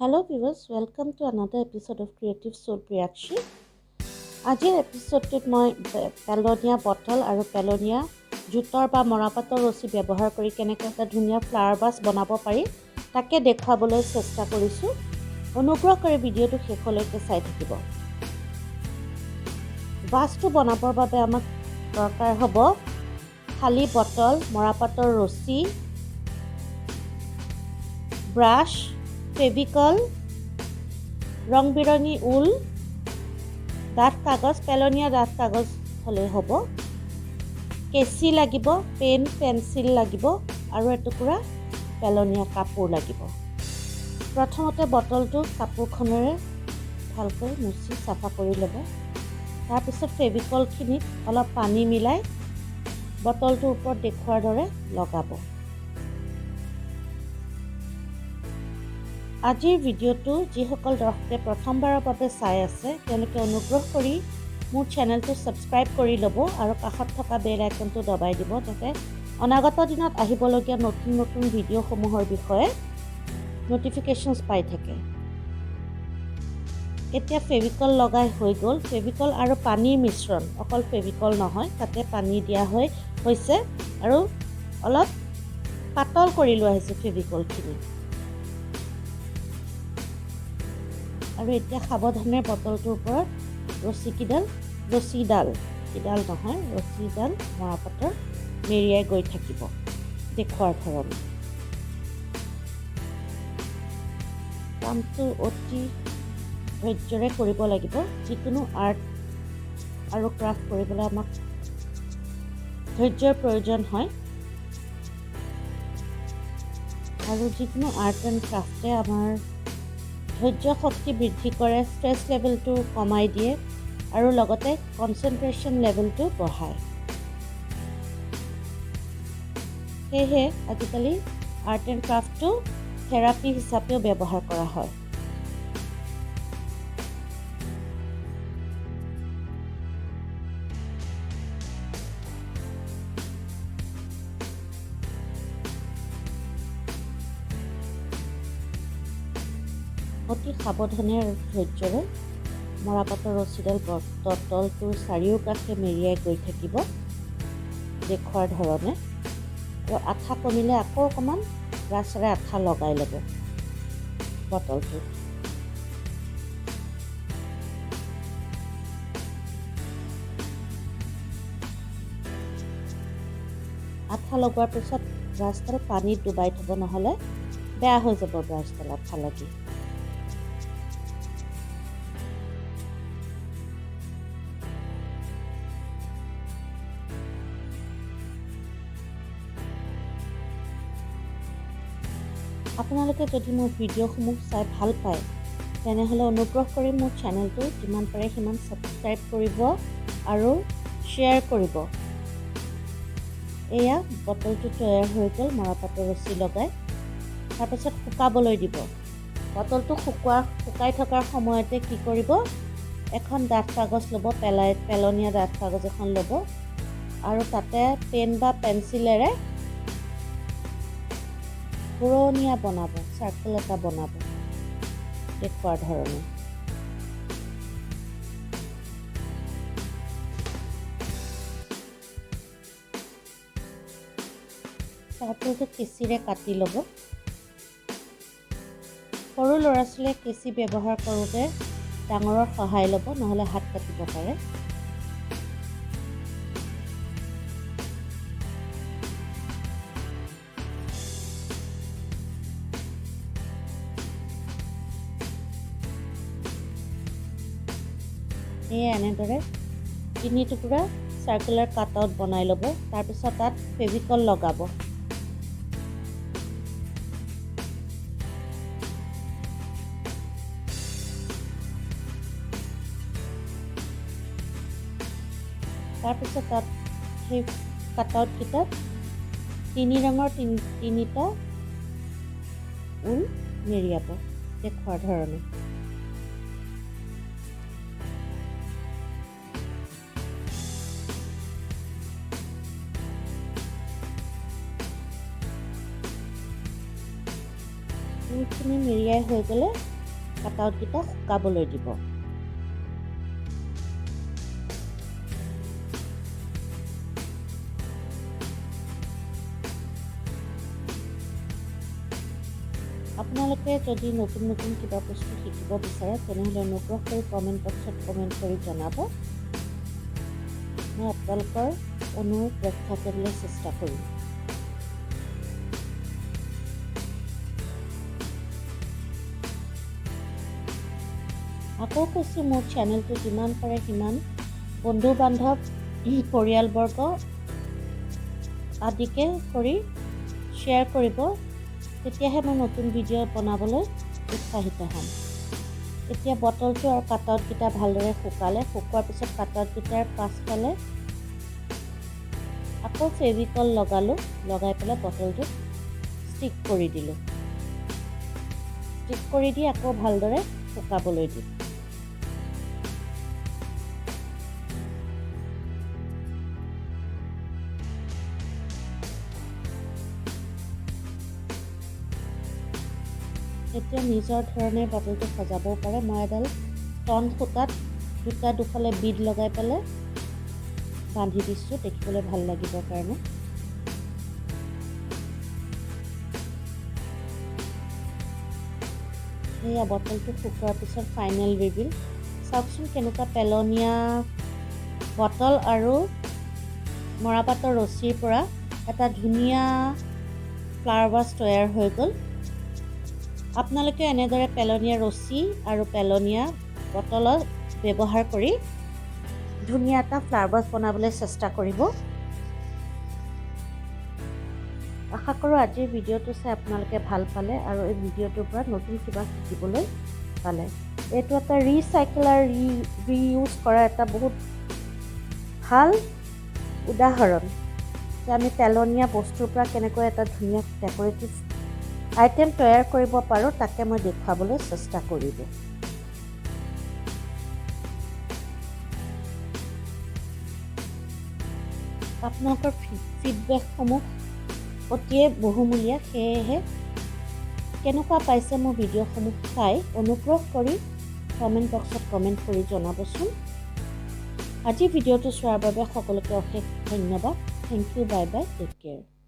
Hello viewers, welcome to another episode of Creative Soul Reaction. আজিৰ এপিসোডটোত মই পেলনীয়া bottle আৰু পেলনীয়া জুটৰ বা মৰাপাটৰ ৰছী ব্যৱহাৰ কৰি কেনেকৈ এটা ধুনীয়া ফ্লাৱাৰ ভাস বনাব পাৰি তাকে দেখাবলৈ চেষ্টা কৰিছোঁ। অনুগ্ৰহ কৰি ভিডিঅ'টো শেষলৈকে চাই থাকিব। ভাসটো বনাবৰ বাবে আমাক দৰকাৰ হ'ব খালী বটল, মৰাপাটৰ ৰছী, ব্ৰাছ, ফেভিকল, ৰং বিৰঙী ঊল, ডাঠ কাগজ, পেলনীয়া ডাঠ কাগজ হ'লে হ'ব, কেঁচি লাগিব, পেন, পেন্সিল লাগিব আৰু এটুকুৰা পেলনীয়া কাপোৰ লাগিব। প্ৰথমতে বটলটো কাপোৰখনেৰে ভালকৈ মুচি চাফা কৰি ল'ব। তাৰপিছত ফেভিকলখিনিত অলপ পানী মিলাই বটলটোৰ ওপৰত দেখুৱাৰ দৰে লগাব। আজিৰ ভিডিঅ'টো যিসকল দৰ্শকে প্ৰথমবাৰৰ বাবে চাই আছে তেওঁলোকে অনুগ্ৰহ কৰি মোৰ চেনেলটো ছাবস্ক্ৰাইব কৰি ল'ব আৰু কাষত থকা বেল আইকনটো দবাই দিব যাতে অনাগত দিনত আহিবলগীয়া নতুন নতুন ভিডিঅ'সমূহৰ বিষয়ে নটিফিকেশ্যনছ পাই থাকে। এতিয়া ফেভিকল লগাই হৈ গ'ল। ফেভিকল আৰু পানীৰ মিশ্ৰণ, অকল ফেভিকল নহয়, তাতে পানী দিয়া হৈছে আৰু অলপ পাতল কৰি লোৱা হৈছে ফেভিকলখিনি। আৰু এতিয়া সাৱধানে বটলটোৰ ওপৰত ৰছীডাল মৰাপাটৰ মেৰিয়াই গৈ থাকিব দেখুৱাৰ ধৰণে। কামটো অতি ধৈৰ্য্যৰে কৰিব লাগিব। যিকোনো আৰ্ট আৰু ক্ৰাফ্ট কৰিবলৈ আমাক ধৈৰ্য্যৰ প্ৰয়োজন হয় আৰু যিকোনো আৰ্ট এণ্ড ক্ৰাফ্টে আমাৰ ধৈৰ্য শক্তি বৃদ্ধি কৰে, ষ্ট্ৰেছ লেভেলটো কমাই দিয়ে আৰু লগতে কনচেনট্ৰেশ্যন লেভেলটো বঢ়ায়। সেয়েহে আজিকালি আৰ্ট এণ্ড ক্ৰাফ্টটো থেৰাপি হিচাপেও ব্যৱহাৰ কৰা হয়। অতি সাৱধানে আৰু ধৈৰ্য্যৰে মৰাপাটৰ ৰছীডাল বটলটোৰ চাৰিওকাষে মেৰিয়াই গৈ থাকিব দেখুৱাৰ ধৰণে আৰু আঠা কমিলে আকৌ অকণমান ব্ৰাছেৰে আঠা লগাই ল'ব বটলটোত। আঠা লগোৱাৰ পিছত ব্ৰাছডাল পানীত ডুবাই থ'ব, নহ'লে বেয়া হৈ যাব ব্ৰাছডাল আঠা লাগি। আপোনালোকে যদি মোৰ ভিডিঅ'সমূহ চাই ভাল পায় তেনেহ'লে অনুগ্ৰহ কৰি মোৰ চেনেলটো যিমান পাৰে সিমান ছাবস্ক্ৰাইব কৰিব আৰু শ্বেয়াৰ কৰিব। এয়া বটলটো তৈয়াৰ হৈ গ'ল মৰাপাটৰ ৰছী লগাই। তাৰপিছত শুকাবলৈ দিব। বটলটো শুকাই থকাৰ সময়তে কি কৰিব, এখন ডাঠ কাগজ ল'ব, পেলনীয়া ডাঠ কাগজ এখন ল'ব আৰু তাতে পেন বা পেন্সিলেৰে ঘূৰণীয়া বনাব, চাৰ্কেল এটা বনাব দেখুৱাৰ ধৰণে। চাৰ্কেলটো কেঁচিৰে কাটি ল'ব। সৰু ল'ৰা ছোৱালীয়ে কেঁচি ব্যৱহাৰ কৰোঁতে ডাঙৰৰ সহায় ল'ব, নহ'লে হাত কাটিব পাৰে। এনেদৰে 3 টুকুৰা চাৰ্কুলাৰ কাটআউট বনাই ল'ব। তাৰপিছত তাত ফেভিকল লগাব। তাৰপিছত তাত সেই কাটআউটকেইটাত 3 ৰঙৰ 3টা ঊল মেৰিয়াব দেখুৱাৰ ধৰণে। বটলখিনি মেৰিয়াই হৈ গ'লে কাটাউটকেইটা শুকাবলৈ দিব। আপোনালোকে যদি নতুন নতুন কিবা বস্তু শিকিব বিচাৰে তেনেহ'লে অনুগ্ৰহ কৰি কমেণ্ট বক্সত কমেণ্ট কৰি জনাব। মই আপোনালোকৰ অনুৰোধ ৰক্ষা কৰিবলৈ চেষ্টা কৰিম। আকৌ কৈছোঁ, মোৰ চেনেলটো যিমান পাৰে সিমান বন্ধু বান্ধৱ পৰিয়ালবৰ্গ আদিকে কৰি শ্বেয়াৰ কৰিব, তেতিয়াহে মই নতুন ভিডিঅ' বনাবলৈ উৎসাহিত হ'ম। এতিয়া বটলটো আৰু কাটাউটকেইটা ভালদৰে শুকোৱাৰ পিছত কাটাউটকেইটাৰ পাছফালে আকৌ ফেভিকল লগাই পেলাই বটলটো ষ্টিক কৰি দিলোঁ। ষ্টিক কৰি দি আকৌ ভালদৰে শুকাবলৈ দিম। এতিয়া নিজৰ ধৰণে বটলটো সজাবও পাৰে। মই এডাল টন সূতাত দুফালে বিড লগাই পেলাই বান্ধি দিছোঁ, দেখিবলৈ ভাল লাগিবৰ কাৰণে। এয়া বটলটো শুকোৱাৰ পিছত ফাইনেল ৰিভিল। চাওকচোন কেনেকুৱা পেলনীয়া বটল আৰু মৰাপাটৰ ৰছীৰ পৰা এটা ধুনীয়া ফ্লাৱাৰ ভাছ তৈয়াৰ হৈ গ'ল। আপোনালোকে এনেদৰে পেলনীয়া ৰছী আৰু পেলনীয়া বটলত ব্যৱহাৰ কৰি ধুনীয়া এটা ফ্লাৱাৰ ভাছ বনাবলৈ চেষ্টা কৰিব। আশা কৰোঁ আজিৰ ভিডিঅ'টো চাই আপোনালোকে ভাল পালে আৰু এই ভিডিঅ'টোৰ পৰা নতুন কিবা শিকিবলৈ পালে। এইটো এটা ৰিচাইকেলাৰ ৰিইউজ কৰা এটা বহুত ভাল উদাহৰণ যে আমি পেলনীয়া বস্তুৰ পৰা কেনেকৈ এটা ধুনীয়া ডেক'ৰেটিভ আইটেম তৈয়াৰ কৰিব পাৰোঁ, তাকে মই দেখুৱাবলৈ চেষ্টা কৰিলোঁ। আপোনালোকৰ ফিডবেকসমূহ অতিয়ে বহুমূলীয়া, সেয়েহে কেনেকুৱা পাইছে মোৰ ভিডিঅ'সমূহ চাই অনুগ্ৰহ কৰি কমেণ্ট বক্সত কমেণ্ট কৰি জনাবচোন। আজি ভিডিঅ'টো চোৱাৰ বাবে সকলোকে অশেষ ধন্যবাদ। Thank you, bye bye, take care.